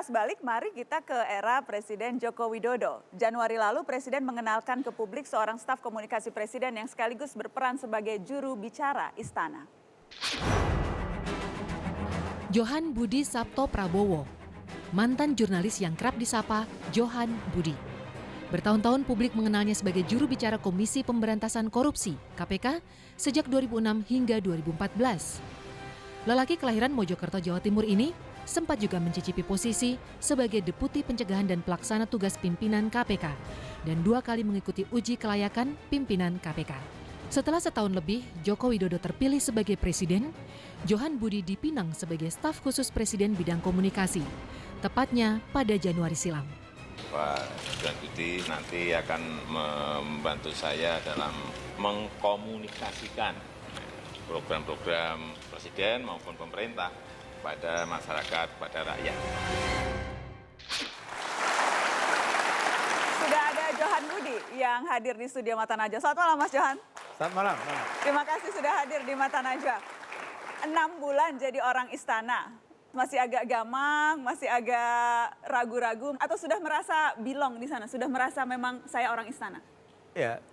Kilas balik, mari kita ke era Presiden Joko Widodo. Januari lalu Presiden mengenalkan ke publik seorang staf komunikasi Presiden yang sekaligus berperan sebagai juru bicara istana. Johan Budi Sabto Prabowo, mantan jurnalis yang kerap disapa Johan Budi. Bertahun-tahun publik mengenalnya sebagai juru bicara Komisi Pemberantasan Korupsi (KPK) sejak 2006 hingga 2014. Lelaki kelahiran Mojokerto, Jawa Timur ini sempat juga mencicipi posisi sebagai Deputi Pencegahan dan Pelaksana Tugas Pimpinan KPK dan 2 kali mengikuti uji kelayakan pimpinan KPK. Setelah setahun lebih Joko Widodo terpilih sebagai Presiden, Johan Budi dipinang sebagai staf khusus Presiden bidang komunikasi, tepatnya pada Januari silam. Pak Johan Budi nanti akan membantu saya dalam mengkomunikasikan program-program Presiden maupun pemerintah pada masyarakat, pada rakyat. Sudah ada Johan Budi yang hadir di studio Mata Najwa. Selamat malam Mas Johan. Selamat malam. Terima kasih sudah hadir di Mata Najwa. 6 bulan jadi orang istana. Masih agak gamang, masih agak ragu-ragu, atau sudah merasa belong di sana? Sudah merasa memang saya orang istana? Ya,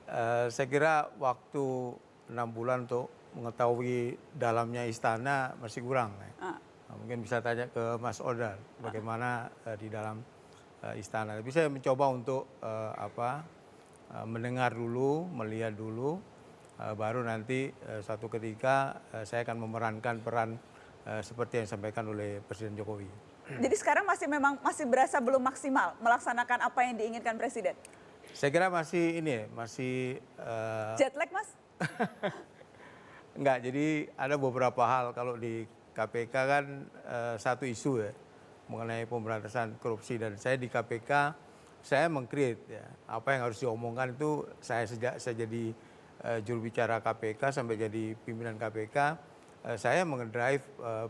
saya kira waktu 6 bulan untuk mengetahui dalamnya istana masih kurang. Mungkin bisa tanya ke Mas Odar bagaimana di dalam istana. Tapi saya mencoba untuk mendengar dulu, melihat dulu, baru nanti suatu ketika saya akan memerankan peran seperti yang disampaikan oleh Presiden Jokowi. Jadi sekarang masih berasa belum maksimal melaksanakan apa yang diinginkan Presiden? Saya kira masih jet lag, Mas? Enggak, jadi ada beberapa hal kalau di KPK kan satu isu ya mengenai pemberantasan korupsi, dan saya di KPK saya meng-create ya apa yang harus diomongkan itu sejak saya jadi juru bicara KPK sampai jadi pimpinan KPK. Saya mengedrive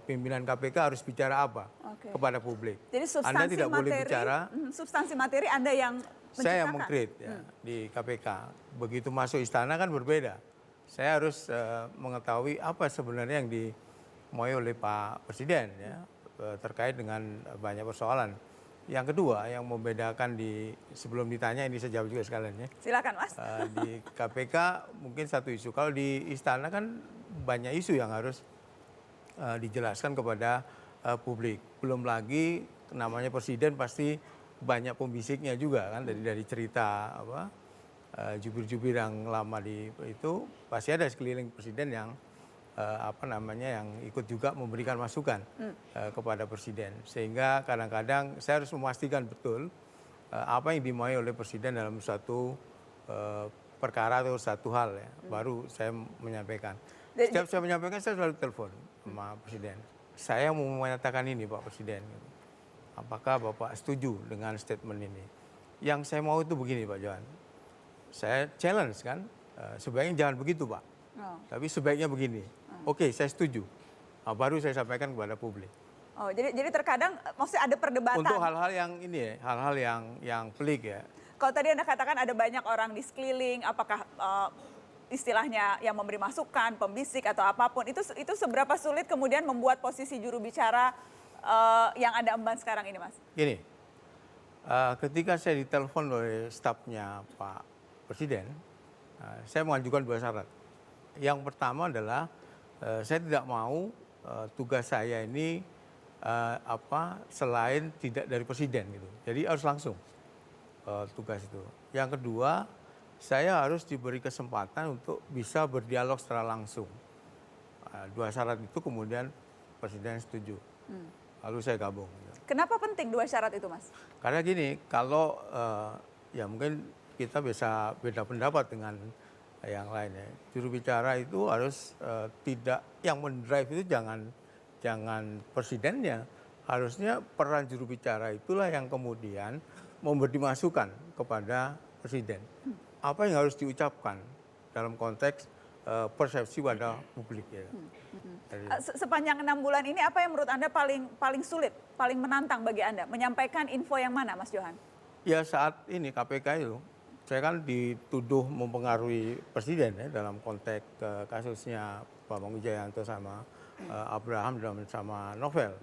pimpinan KPK harus bicara apa kepada publik. Jadi Anda tidak boleh bicara. Substansi materi Anda yang menciptakan? Saya yang meng-create ya, di KPK. Begitu masuk istana kan berbeda. Saya harus mengetahui apa sebenarnya yang dimauin oleh Pak Presiden ya, terkait dengan banyak persoalan. Yang kedua yang membedakan sebelum ditanya ini saya jawab juga sekalian ya. Silakan Mas. Di KPK mungkin satu isu. Kalau di istana kan banyak isu yang harus dijelaskan kepada publik. Belum lagi namanya Presiden pasti banyak pembisiknya juga kan, dari cerita jubir-jubir yang lama itu pasti ada sekeliling Presiden yang yang ikut juga memberikan masukan kepada Presiden. Sehingga kadang-kadang saya harus memastikan betul apa yang dimauin oleh Presiden dalam suatu perkara atau satu hal ya, baru saya menyampaikan. Setiap saya menyampaikan saya selalu telepon sama Presiden. Saya mau menyatakan ini Pak Presiden. Apakah Bapak setuju dengan statement ini? Yang saya mau itu begini Pak Johan. Saya challenge kan, sebaiknya jangan begitu Pak. Tapi sebaiknya begini. Oke, saya setuju. Baru saya sampaikan kepada publik. Oh, jadi terkadang maksudnya ada perdebatan. Untuk hal-hal yang ini ya, hal-hal yang pelik ya. Kalau tadi Anda katakan ada banyak orang di sekeliling, apakah istilahnya yang memberi masukan, pembisik atau apapun, itu seberapa sulit kemudian membuat posisi juru bicara yang Anda emban sekarang ini, Mas? Gini, ketika saya ditelepon oleh stafnya Pak Presiden, saya mengajukan 2 syarat. Yang pertama adalah saya tidak mau tugas saya ini selain tidak dari Presiden gitu. Jadi harus langsung tugas itu. Yang kedua, saya harus diberi kesempatan untuk bisa berdialog secara langsung. 2 syarat itu kemudian Presiden setuju. Lalu saya gabung. Kenapa penting 2 syarat itu, Mas? Karena gini, kalau ya mungkin kita bisa beda pendapat dengan yang lainnya. Juru bicara itu harus tidak, yang mendrive itu jangan presidennya. Harusnya peran juru bicara itulah yang kemudian memberi masukan kepada presiden. Apa yang harus diucapkan dalam konteks persepsi pada publik ya. Sepanjang 6 bulan ini apa yang menurut Anda paling sulit, paling menantang bagi Anda? Menyampaikan info yang mana, Mas Johan? Ya saat ini KPK itu, saya kan dituduh mempengaruhi presiden ya dalam konteks kasusnya Bambang Wijayanto sama Abraham sama Novel.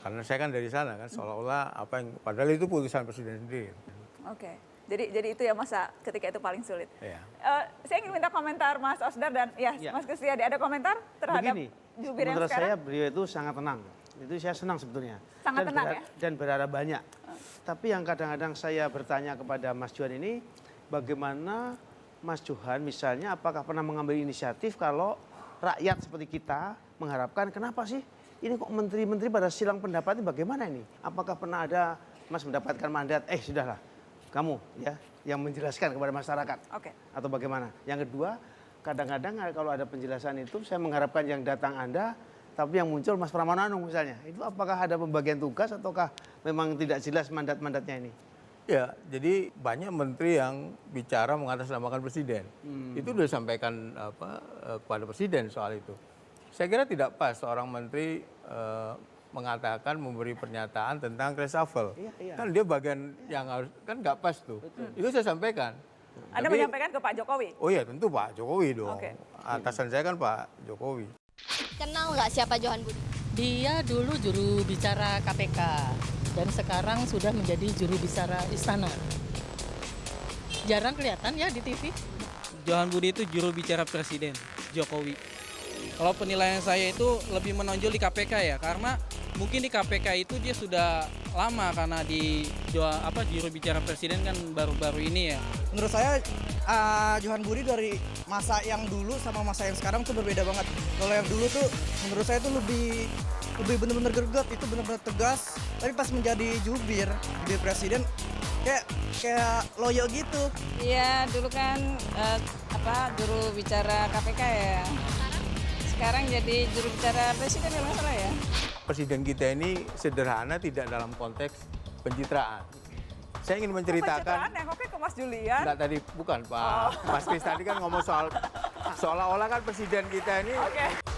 karena saya kan dari sana kan, seolah-olah apa yang padahal itu putusan presiden sendiri. Oke. Jadi itu ya masa ketika itu paling sulit. Iya. Saya ingin minta komentar Mas Osdar dan Ya. Mas Kristiadi, ada komentar terhadap Begini, jubir yang menurut sekarang? saya beliau itu sangat tenang. Itu saya senang sebetulnya. Sangat Dan tenang ya? Dan berharap banyak. Tapi yang kadang-kadang saya bertanya kepada Mas Johan ini, bagaimana Mas Johan misalnya apakah pernah mengambil inisiatif kalau rakyat seperti kita mengharapkan kenapa sih ini kok menteri-menteri pada silang pendapat ini bagaimana ini? Apakah pernah ada Mas mendapatkan mandat, sudahlah kamu ya yang menjelaskan kepada masyarakat Oke. atau bagaimana? Yang kedua, kadang-kadang kalau ada penjelasan itu saya mengharapkan yang datang Anda, tapi yang muncul Mas Pramono Anung misalnya. Itu apakah ada pembagian tugas ataukah memang tidak jelas mandat-mandatnya ini? Ya, jadi banyak menteri yang bicara mengatasnamakan presiden. Itu sudah disampaikan kepada presiden soal itu. Saya kira tidak pas seorang menteri mengatakan memberi pernyataan tentang reshuffle. Iya. Kan dia bagian yang harus, kan nggak pas tuh. Itu saya sampaikan. Anda Tapi- menyampaikan ke Pak Jokowi? Oh iya tentu Pak Jokowi dong. Oke. Atasan saya kan Pak Jokowi. Kenal nggak siapa Johan Budi? Dia dulu juru bicara KPK dan sekarang sudah menjadi juru bicara istana. Jarang kelihatan ya di TV. Johan Budi itu juru bicara Presiden Jokowi. Kalau penilaian saya itu lebih menonjol di KPK ya, karena mungkin di KPK itu dia sudah lama karena di juru bicara Presiden kan baru-baru ini ya. Menurut saya Johan Budi dari masa yang dulu sama masa yang sekarang tuh berbeda banget. Kalau yang dulu tuh menurut saya tuh lebih benar-benar greget, itu benar-benar tegas. Tapi pas menjadi jubir presiden kayak loyo gitu. Iya, dulu kan juru bicara KPK ya. Sekarang jadi juru bicara presiden kalau nggak salah ya. Presiden kita ini sederhana tidak dalam konteks pencitraan. Saya ingin menceritakan. Pencitraan yang oke ke Mas Julian. Enggak tadi bukan Pak. Mas Kris tadi kan ngomong soal seolah-olah kan presiden kita ini Oke.